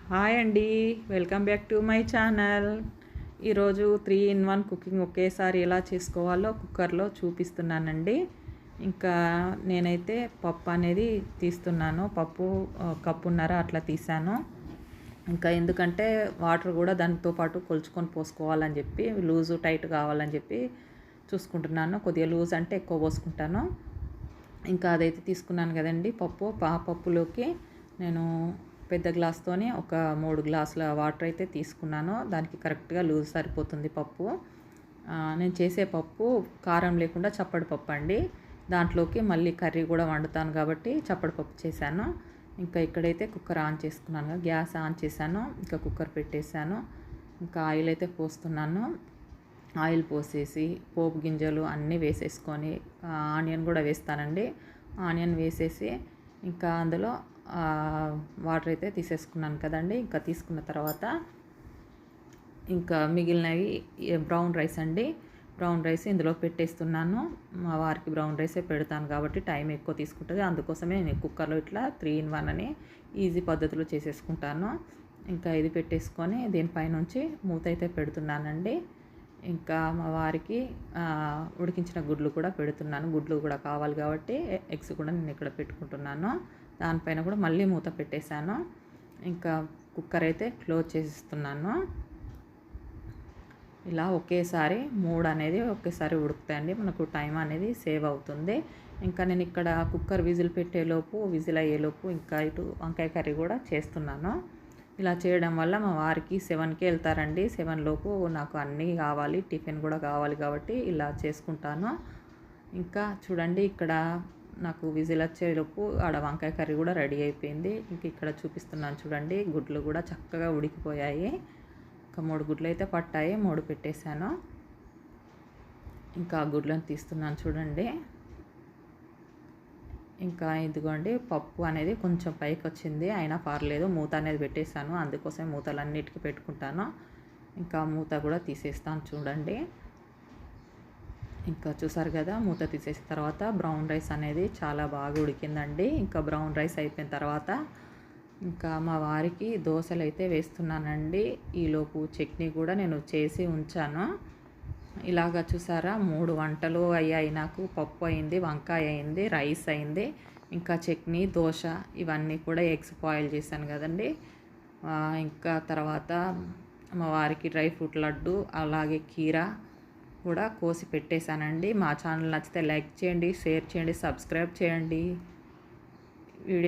Hi అండి. Welcome back to my channel. ఈరోజు 3-in-1 cooking ఒకేసారి ఎలా చేసుకోవాలో కుక్కర్లో చూపిస్తున్నానండి. ఇంకా నేనైతే పప్పు అనేది తీస్తున్నాను. పప్పు కప్పున్నర అట్లా తీసాను. ఇంకా ఎందుకంటే వాటర్ కూడా దానితో పాటు కొలుచుకొని పోసుకోవాలని చెప్పి లూజు టైట్ కావాలని చెప్పి చూసుకుంటున్నాను. కొద్దిగా లూజ్ అంటే ఎక్కువ పోసుకుంటాను. ఇంకా అదైతే తీసుకున్నాను కదండి పప్పు. పప్పులోకి నేను పెద్ద గ్లాస్తోని ఒక 3 గ్లాసుల వాటర్ అయితే తీసుకున్నాను. దానికి కరెక్ట్గా లూజ్ సరిపోతుంది పప్పు. నేను చేసే పప్పు కారం లేకుండా చప్పడి పప్పు అండి. దాంట్లోకి మళ్ళీ కర్రీ కూడా వండుతాను కాబట్టి చప్పడి పప్పు చేశాను. ఇంకా ఇక్కడైతే కుక్కర్ ఆన్ చేసుకున్నాను, గ్యాస్ ఆన్ చేశాను. ఇంకా కుక్కర్ పెట్టేశాను. ఇంకా ఆయిల్ అయితే పోస్తున్నాను. ఆయిల్ పోసేసి పోపు గింజలు అన్నీ వేసేసుకొని ఆనియన్ కూడా వేస్తానండి. ఆనియన్ వేసేసి ఇంకా అందులో వాటర్ అయితే తీసేసుకున్నాను కదండి. ఇంకా తీసుకున్న తర్వాత ఇంకా మిగిలినవి బ్రౌన్ రైస్ అండి. బ్రౌన్ రైస్ ఇందులో పెట్టేస్తున్నాను. మా వారికి బ్రౌన్ రైసే పెడతాను కాబట్టి టైం ఎక్కువ తీసుకుంటుంది. అందుకోసమే నేను కుక్కర్లో ఇట్లా 3-in-1 అని ఈజీ పద్ధతిలో చేసేసుకుంటాను. ఇంకా ఇది పెట్టేసుకొని దీనిపైనుంచి మూత అయితే పెడుతున్నానండి. ఇంకా మా వారికి ఉడికించిన గుడ్లు కూడా పెడుతున్నాను. గుడ్లు కూడా కావాలి కాబట్టి ఎగ్స్ కూడా నేను ఇక్కడ పెట్టుకుంటున్నాను. దానిపైన కూడా మళ్ళీ మూత పెట్టేశాను. ఇంకా కుక్కర్ అయితే క్లోజ్ చేసిస్తున్నాను. ఇలా ఒకేసారి 3 అనేది ఒకేసారి ఉడుకుతాయండి. మనకు టైం అనేది సేవ్ అవుతుంది. ఇంకా నేను ఇక్కడ కుక్కర్ విజిల్ పెట్టేలోపు విజిల్ అయ్యేలోపు ఇంకా ఇటు వంకాయ కర్రీ కూడా చేస్తున్నాను. ఇలా చేయడం వల్ల మా వారికి 7కి వెళ్తారండి. 7 లోపు నాకు అన్నీ కావాలి, టిఫిన్ కూడా కావాలి కాబట్టి ఇలా చేసుకుంటాను. ఇంకా చూడండి ఇక్కడ నాకు విజిల్ వచ్చేలోపు ఆడ వంకాయ కర్రీ కూడా రెడీ అయిపోయింది. ఇంక ఇక్కడ చూపిస్తున్నాను చూడండి, గుడ్లు కూడా చక్కగా ఉడికిపోయాయి. ఇంకా 3 గుడ్లు అయితే పట్టాయి, 3 పెట్టేశాను. ఇంకా గుడ్లను తీస్తున్నాను చూడండి. ఇంకా ఇదిగోండి పప్పు అనేది కొంచెం పైకి వచ్చింది, అయినా పర్లేదు. మూత అనేది పెట్టేశాను, అందుకోసం మూతలన్నిటికీ పెట్టుకుంటాను. ఇంకా మూత కూడా తీసేస్తాను చూడండి. ఇంకా చూసారు కదా, మూత తీసేసిన తర్వాత బ్రౌన్ రైస్ అనేది చాలా బాగా ఉడికిందండి. ఇంకా బ్రౌన్ రైస్ అయిపోయిన తర్వాత ఇంకా మా వారికి దోశలు అయితే వేస్తున్నానండి. ఈలోపు చట్నీ కూడా నేను చేసి ఉంచాను. ఇలాగ చూసారా, 3 వంటలు అయ్యాయి నాకు. పప్పు అయింది, వంకాయ అయింది, రైస్ అయింది, ఇంకా చట్నీ, దోశ ఇవన్నీ కూడా ఎగ్స్ బాయిల్ చేశాను కదండి. ఇంకా తర్వాత మా వారికి డ్రై ఫ్రూట్ లడ్డు అలాగే కీరా కూడా కోసి పెట్టేశానండి. మా ఛానల్ నచ్చితే లైక్ చేయండి, షేర్ చేయండి, సబ్స్క్రైబ్ చేయండి.